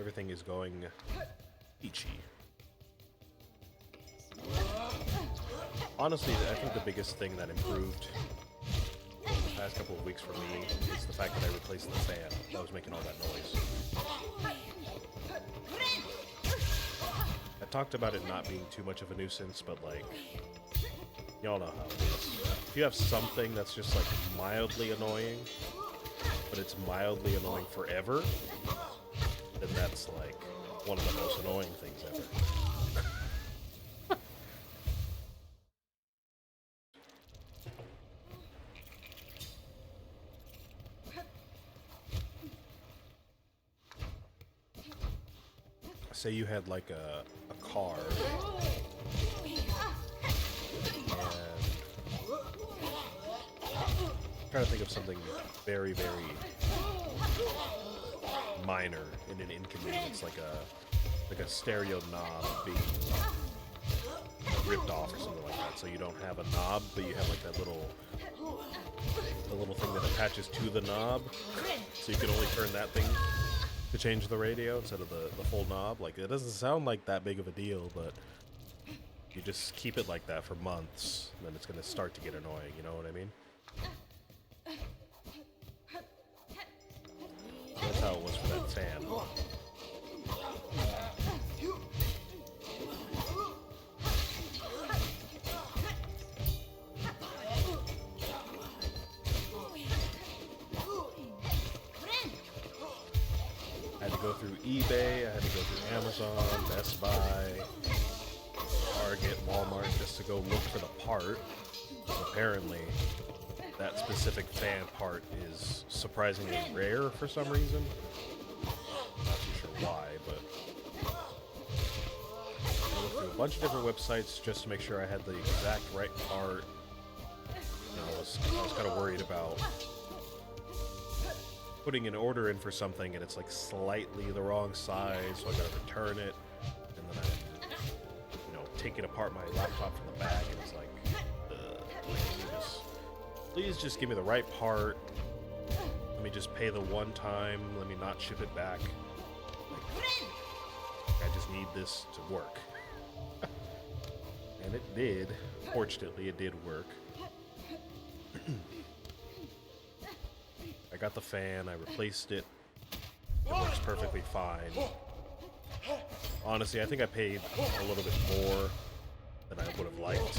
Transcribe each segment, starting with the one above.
everything is going peachy. Honestly, I think the biggest thing that improved in the past couple of weeks for me is the fact that I replaced the fan that was making all that noise. I talked about it not being too much of a nuisance, but like, y'all know how it is. If you have something that's just like mildly annoying, but it's mildly annoying forever, then that's like one of the most annoying things ever. Say you had like a car, and I'm trying to think of something very, very minor in an inconvenience, like a stereo knob being ripped off or something like that. So you don't have a knob, but you have like that little thing that attaches to the knob, so you can only turn that thing to change the radio instead of the full knob. Like, it doesn't sound like that big of a deal, but you just keep it like that for months, and then it's going to start to get annoying, you know what I mean? That's how it was for that fan. I had to go through eBay, I had to go through Amazon, Best Buy, Target, Walmart, just to go look for the part. Apparently, that specific fan part is surprisingly rare for some reason. Not too sure why, but I looked through a bunch of different websites just to make sure I had the exact right part. I was kind of worried about putting an order in for something and it's like slightly the wrong size, so I gotta return it, and then I'm, taking apart my laptop from the back, and it's like, please just give me the right part. Let me just pay the one time. Let me not ship it back. I just need this to work. And it did. Fortunately, it did work. I got the fan, I replaced it. It works perfectly fine. Honestly, I think I paid a little bit more than I would have liked. It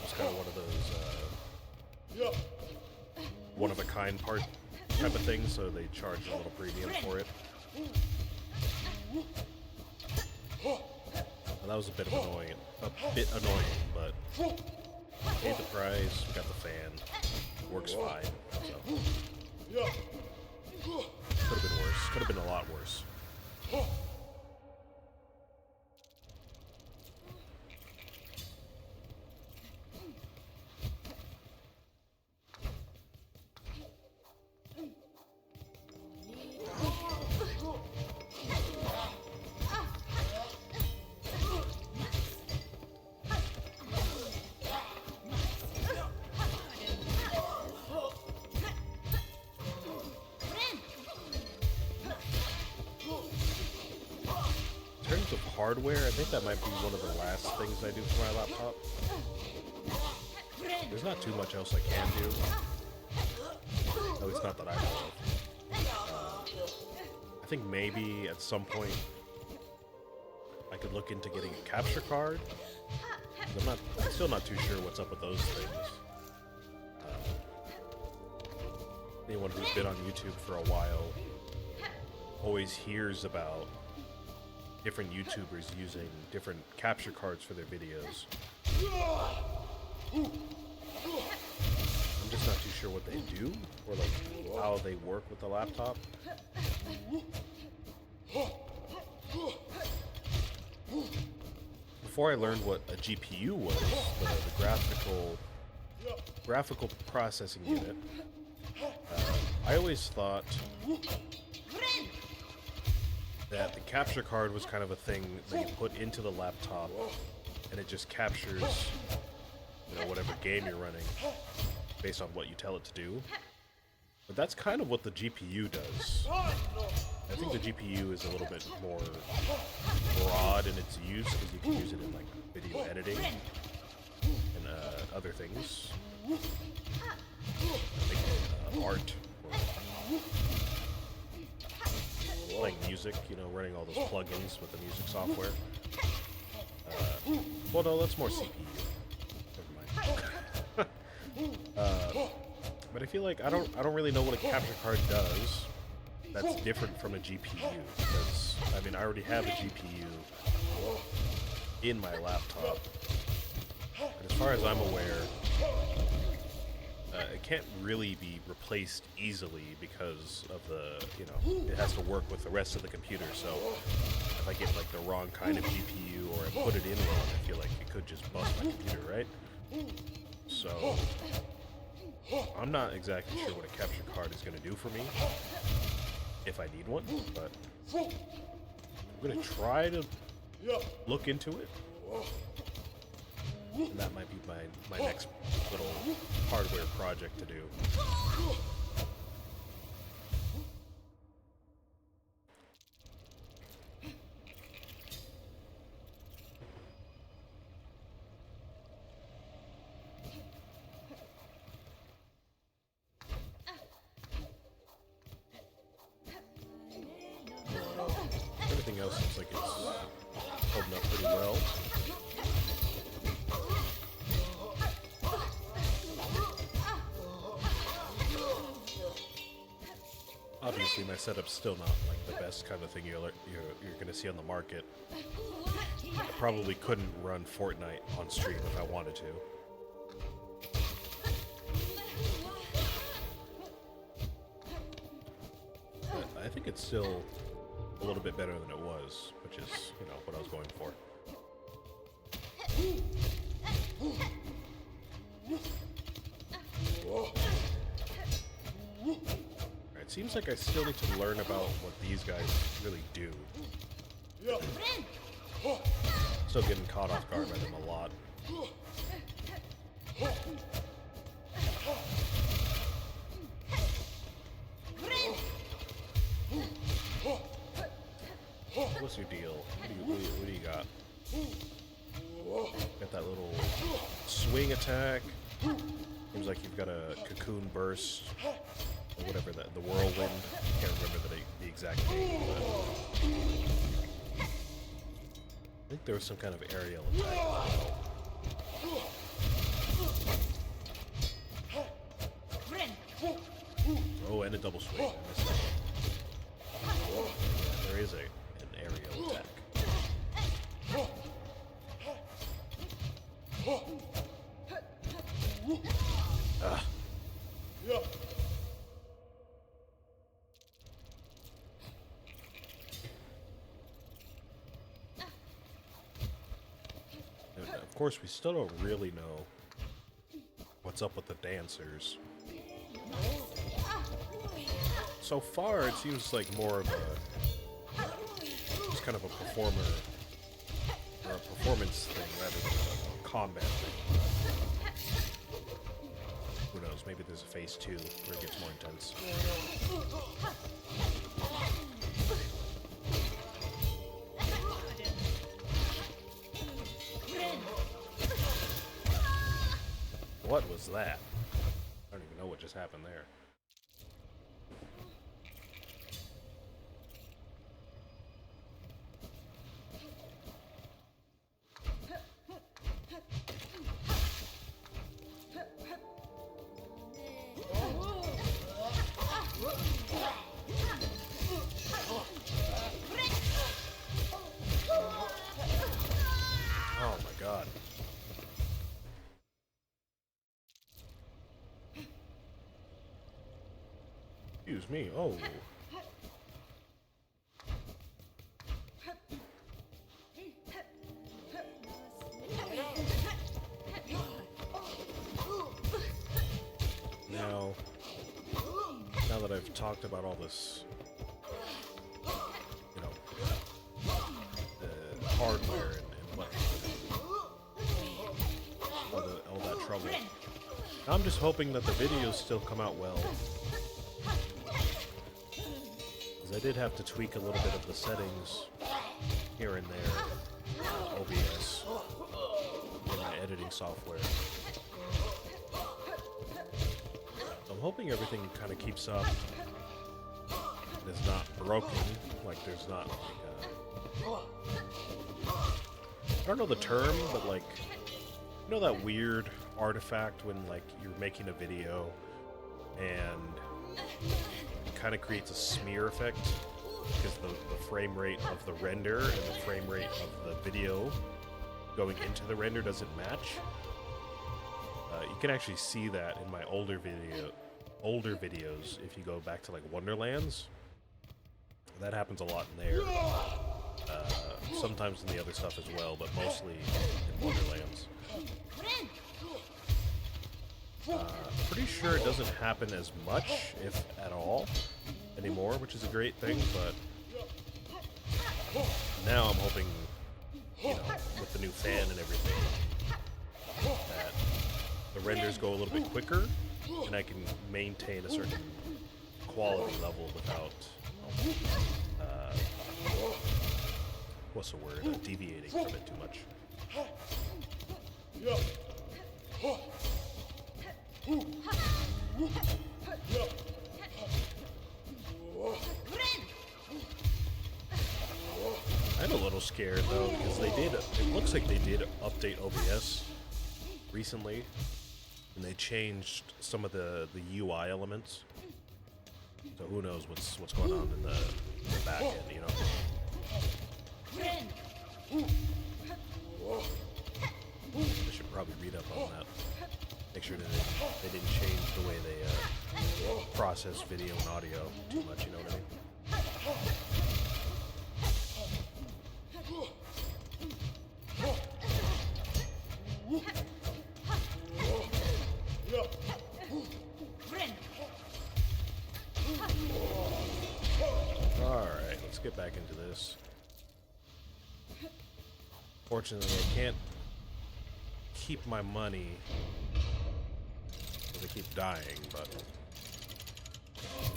was kind of one of those one-of-a-kind part type of thing, so they charged a little premium for it. And that was a bit annoying, but paid the price, we got the fan, works fine, so. Could have been worse, could have been a lot worse. In terms of hardware, I think that might be one of the last things I do for my laptop. There's not too much else I can do. At least not that I know of. I think maybe at some point I could look into getting a capture card. I'm still not too sure what's up with those things. Anyone who's been on YouTube for a while always hears about different YouTubers using different capture cards for their videos. I'm just not too sure what they do, or like how they work with the laptop. Before I learned what a GPU was, the graphical processing unit, I always thought that the capture card was kind of a thing that you put into the laptop and it just captures, whatever game you're running based on what you tell it to do. But that's kind of what the GPU does. I think the GPU is a little bit more broad in its use because you can use it in like video editing and other things, making art or playing music. You know, running all those plugins with the music software. Well, no, that's more CPU. Never mind. But I feel like I don't really know what a capture card does that's different from a GPU, because I mean I already have a GPU in my laptop, and as far as I'm aware, it can't really be replaced easily because of the, you know, it has to work with the rest of the computer. So if I get like the wrong kind of GPU or I put it in wrong, I feel like it could just bust my computer, right? So I'm not exactly sure what a capture card is going to do for me, if I need one, but I'm going to try to look into it. And that might be my next little hardware project to do. Everything else seems like it's holding up pretty well. Obviously, my setup's still not like the best kind of thing you're going to see on the market. I probably couldn't run Fortnite on stream if I wanted to. But I think it's still a little bit better than it was, which is, you know, what I was going for. It seems like I still need to learn about what these guys really do. Still getting caught off guard by them a lot. What's your deal? What do you got? Got that little swing attack. Seems like you've got a cocoon burst. Or whatever, the whirlwind. I can't remember the exact name, but I think there was some kind of aerial attack. Oh, and a double swing. I missed that. Yeah, there is an aerial attack. Ah. Of course, we still don't really know what's up with the dancers. So far, it seems like more of just kind of a performer, or a performance thing rather than a combat thing. Who knows? Maybe there's a phase 2 where it gets more intense. What was that? I don't even know what just happened there. Oh my god. Excuse me. Oh. Now that I've talked about all this, you know, the hardware and what, all that trouble, I'm just hoping that the videos still come out well. I did have to tweak a little bit of the settings here and there in OBS in my editing software. I'm hoping everything kind of keeps up and is not broken, like there's not like I don't know the term, but like, you know that weird artifact when like you're making a video and it kind of creates a smear effect because the frame rate of the render and the frame rate of the video going into the render doesn't match. You can actually see that in my older videos if you go back to like Wonderlands. That happens a lot in there. Sometimes in the other stuff as well, but mostly in Wonderlands. Pretty sure it doesn't happen as much, if at all, anymore, which is a great thing, but now I'm hoping, you know, with the new fan and everything, that the renders go a little bit quicker, and I can maintain a certain quality level without, what's the word, deviating from it too much. I'm a little scared though, because it looks like they did update OBS recently, and they changed some of the UI elements. So who knows what's going on in the back end, you know? I should probably read up on that. Make sure that they didn't change the way they process video and audio too much, you know what I mean? Alright, let's get back into this. Fortunately, I can't keep my money because I keep dying, but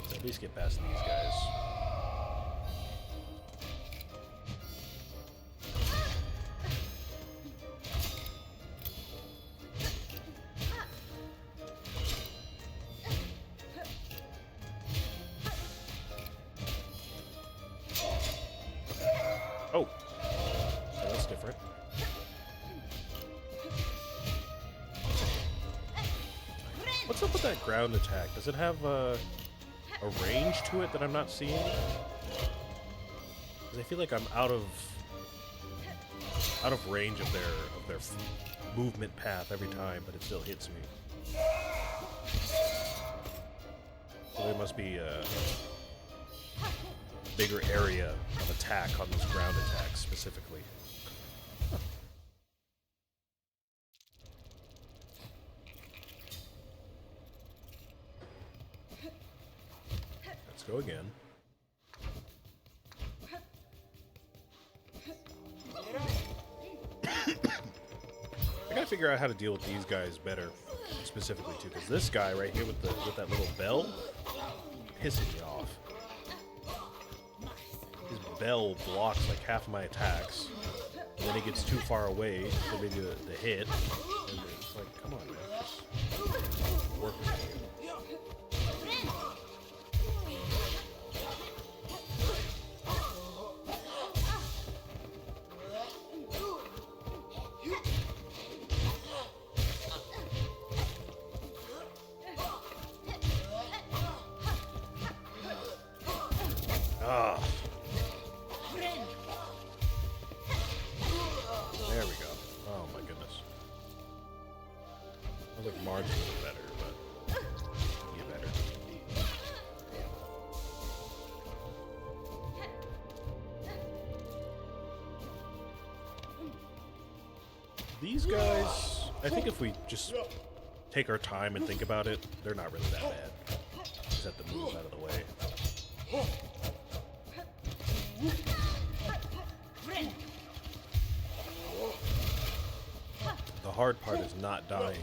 let's at least get past these guys. Oh, that's different. What's up with that ground attack? Does it have a range to it that I'm not seeing? Because I feel like I'm out of range of their movement path every time, but it still hits me. So there must be a bigger area of attack on those ground attacks specifically. Let's go again. I gotta figure out how to deal with these guys better, specifically too, because this guy right here with that little bell pisses me off. His bell blocks like half of my attacks, and then he gets too far away for me to hit, and it's like, come on, man, just work with me. Ah. There we go. Oh my goodness. I was like marginally better, but you better. These guys, I think if we just take our time and think about it, they're not really that bad. Just have to move out of the way. The hard part is not dying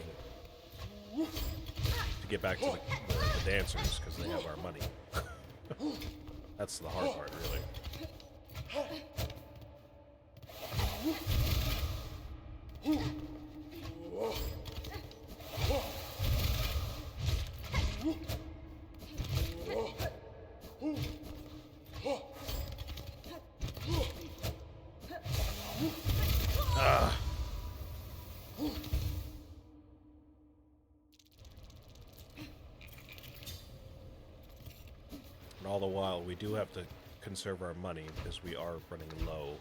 to get back to the dancers because they have our money. That's the hard part, really. Ah. And all the while, we do have to conserve our money because we are running low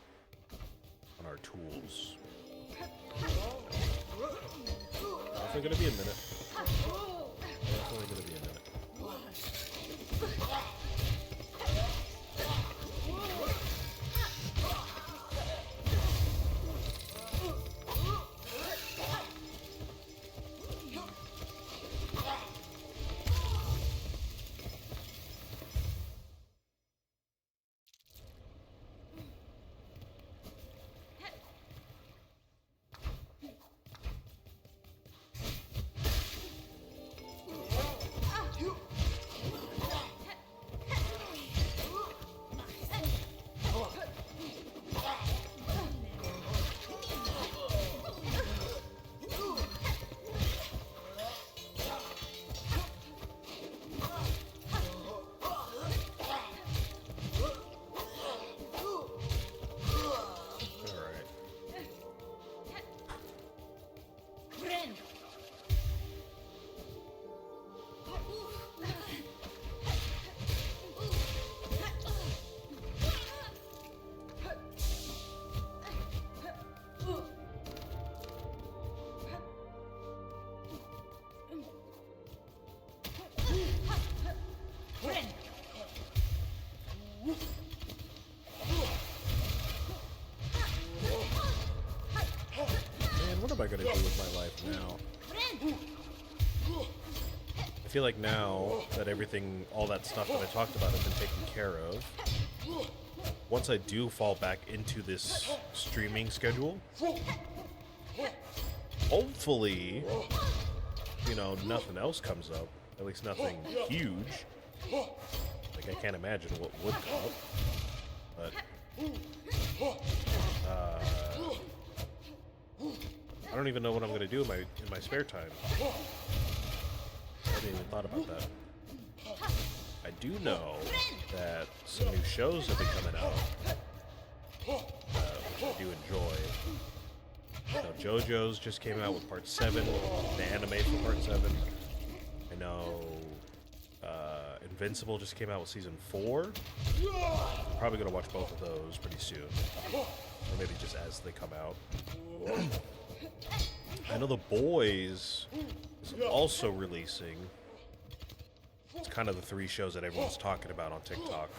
on our tools. Definitely gonna be a minute. Definitely gonna be a minute. What am I gonna do with my life now? I feel like now that everything, all that stuff that I talked about has been taken care of, once I do fall back into this streaming schedule, hopefully, you know, nothing else comes up, at least nothing huge. Like, I can't imagine what would come up, but I don't even know what I'm gonna do in my spare time. I haven't even thought about that. I do know that some new shows have been coming out, which I do enjoy. Now, JoJo's just came out with Part 7, the anime for Part 7. I know Invincible just came out with Season 4. I'm probably gonna watch both of those pretty soon, or maybe just as they come out. I know The Boys is also releasing. It's kind of the 3 shows that everyone's talking about on TikTok.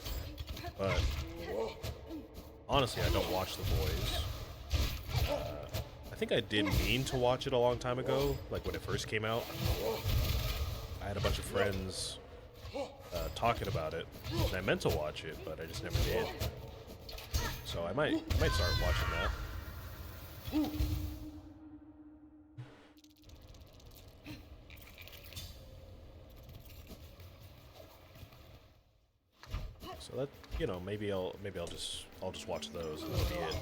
But honestly, I don't watch The Boys. I think I did mean to watch it a long time ago, like when it first came out. I had a bunch of friends talking about it, and I meant to watch it, but I just never did. So I might start watching that. So that, you know, maybe I'll just watch those and that'll be it.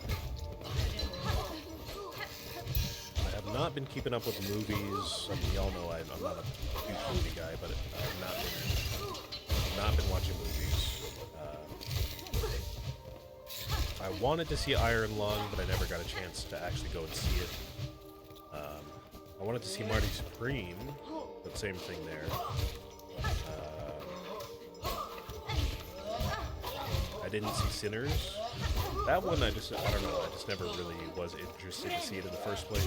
I have not been keeping up with movies. I mean, y'all know I'm not a huge movie guy, but I've not been watching movies. I wanted to see Iron Lung, but I never got a chance to actually go and see it. I wanted to see Marty Supreme, but same thing there. I didn't see Sinners. That one I don't know, I just never really was interested to see it in the first place,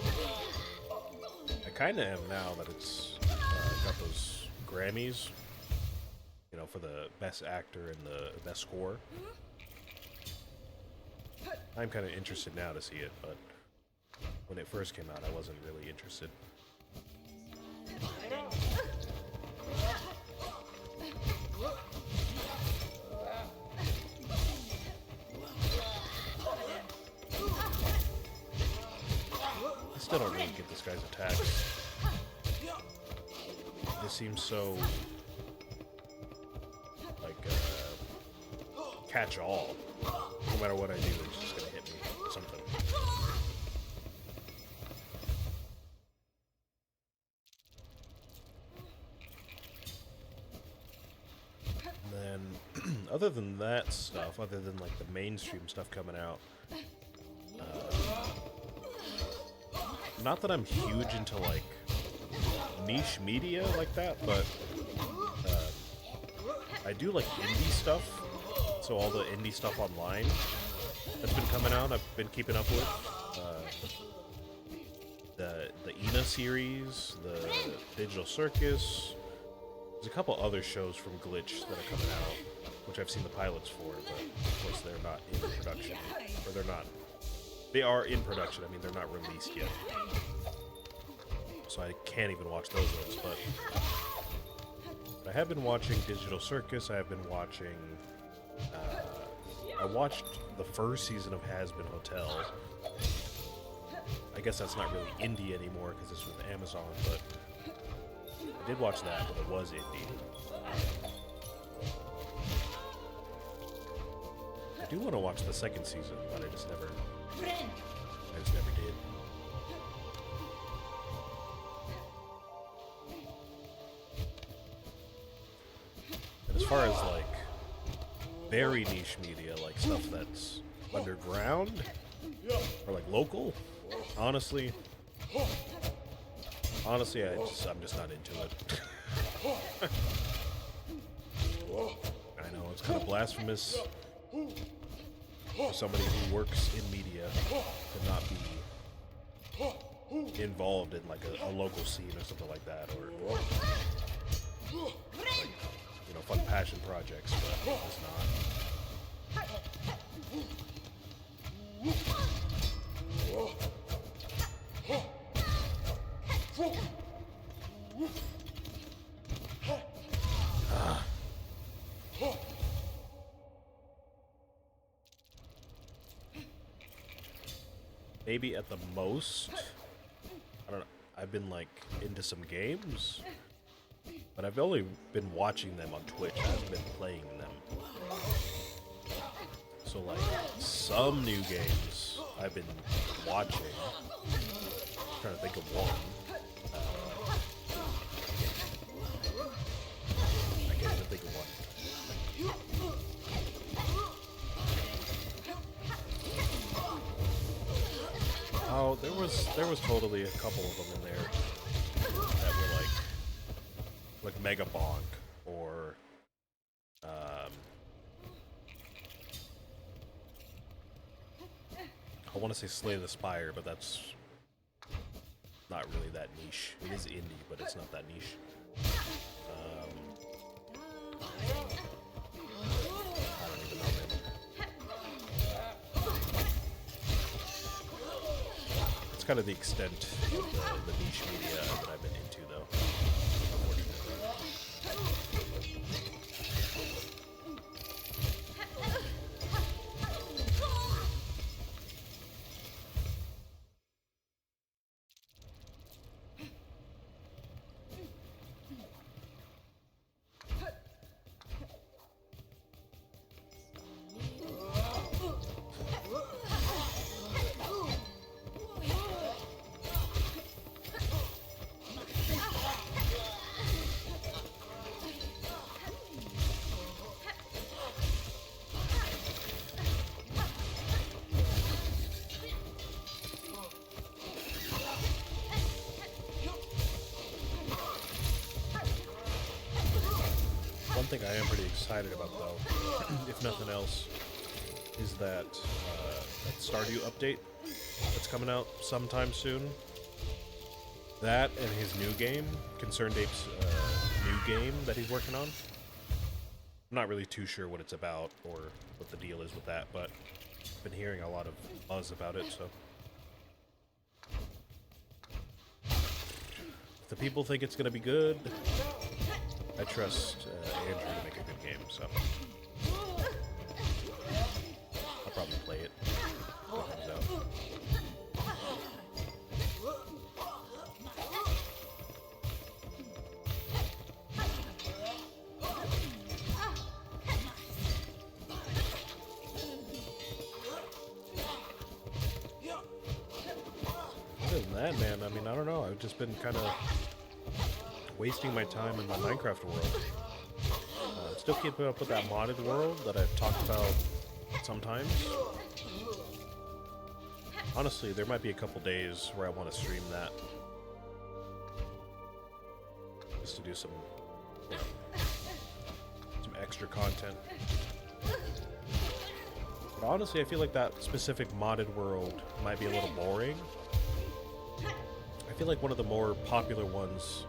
but I kind of am now that it's got those Grammys, you know, for the best actor and the best score. I'm kind of interested now to see it, but when it first came out, I wasn't really interested. I still don't really get this guy's attacks. This seems so like catch all. No matter what I do, it's just gonna hit me with something. And then, other than that stuff, other than like the mainstream stuff coming out, not that I'm huge into like niche media like that, but I do like indie stuff. So all the indie stuff online that's been coming out, I've been keeping up with. The Ina series, the Digital Circus. There's a couple other shows from Glitch that are coming out, which I've seen the pilots for, but of course they're not in production. Or they're not. They are in production, I mean they're not released yet. So I can't even watch those ones, but I have been watching Digital Circus, I have been watching... I watched the first season of Has Been Hotel. I guess that's not really indie anymore because it's with Amazon, but I did watch that, but it was indie. I do want to watch the second season, but I just never did. And as far as like very niche media, like stuff that's underground or like local, honestly, I'm just not into it. I know it's kind of blasphemous for somebody who works in media to not be involved in like a local scene or something like that, or like, you know, fun passion projects, but it's not. Maybe at the most, I don't know, I've been like into some games, but I've only been watching them on Twitch. I haven't been playing them. So like some new games I've been watching. I'm trying to think of one. I can't even think of one. Oh, there was totally a couple of them in there that were like Mega Bonk or I want to say Slay the Spire, but that's not really that niche. It is indie, but it's not that niche. I don't even know, man. It's kind of the extent of the niche media that I've been into, though. One thing I am pretty excited about, though, if nothing else, is that Stardew update that's coming out sometime soon. That and his new game, Concerned Ape's new game that he's working on. I'm not really too sure what it's about or what the deal is with that, but I've been hearing a lot of buzz about it, so. If the people think it's going to be good, I trust Andrew to make a good game, so I'll probably play it when it comes out. that, man, I mean, I don't know. I've just been kind of wasting my time in my Minecraft world. Still keeping up with that modded world that I've talked about sometimes. Honestly, there might be a couple days where I want to stream that. Just to do some, you know, some extra content. But honestly, I feel like that specific modded world might be a little boring. I feel like one of the more popular ones,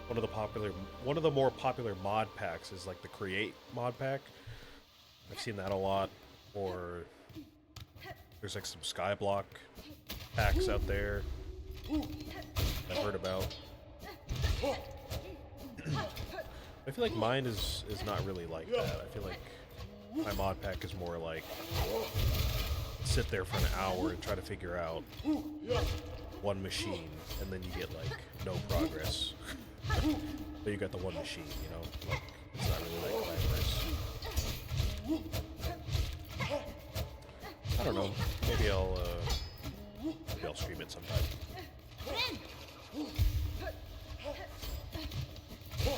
one of the more popular mod packs is like the Create mod pack. I've seen that a lot. Or there's like some Skyblock packs out there I've heard about. I feel like mine is not really like that. I feel like my mod pack is more like sit there for an hour and try to figure out one machine, and then you get like no progress. But you got the one machine, you know? Like, it's not really that glamorous. I don't know. Maybe I'll stream it sometime.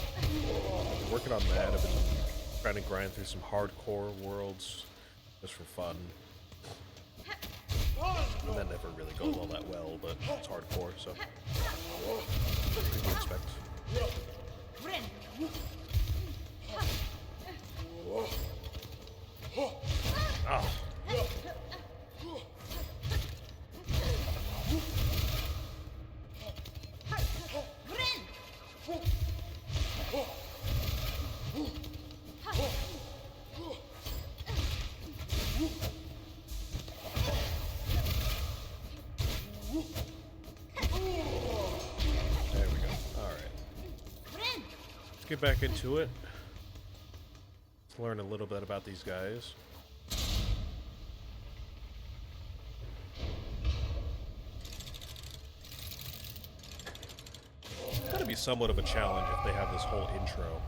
I've been working on that. I've been trying to grind through some hardcore worlds just for fun. And that never really goes all that well, but it's hardcore, so what do you expect? Oh. There we go. Alright. Let's get back into it. Let's learn a little bit about these guys. It's gotta be somewhat of a challenge if they have this whole intro.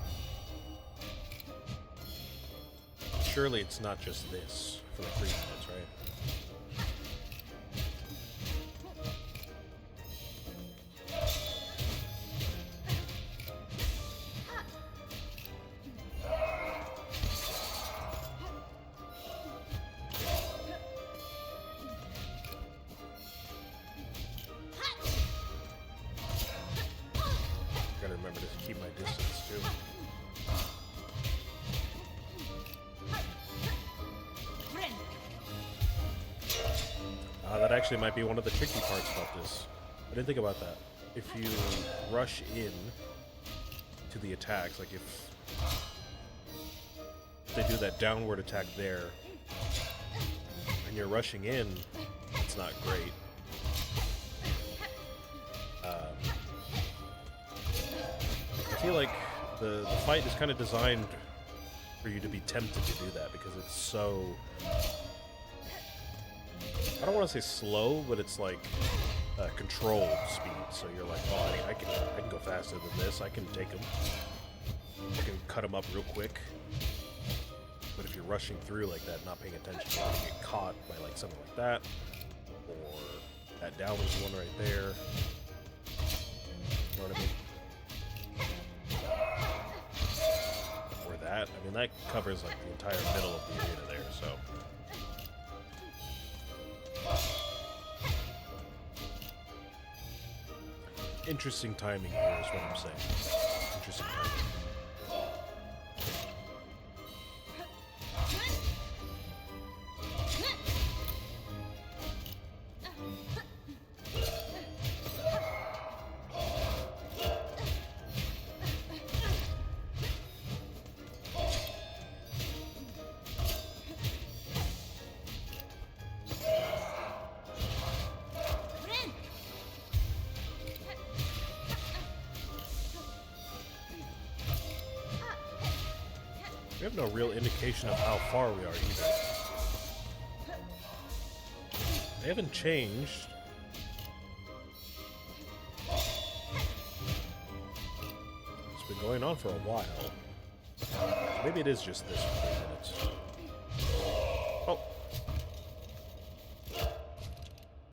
Surely it's not just this for like 3 minutes, right? Gotta remember to keep my distance too. That actually might be one of the tricky parts about this. I didn't think about that. If you rush in to the attacks, like if they do that downward attack there, and you're rushing in, it's not great. I feel like the fight is kind of designed for you to be tempted to do that because it's so... I don't want to say slow, but it's like controlled speed. So you're like, oh, I can go faster than this. I can take him. I can cut him up real quick. But if you're rushing through like that, not paying attention, you're gonna get caught by like something like that, or that downwards one right there. You know what I mean? Or that. I mean, that covers like the entire middle of the arena there. So. Interesting timing here is what I'm saying. Interesting timing. We have no real indication of how far we are either. They haven't changed. It's been going on for a while. Maybe it is just this for 3 minutes. Oh.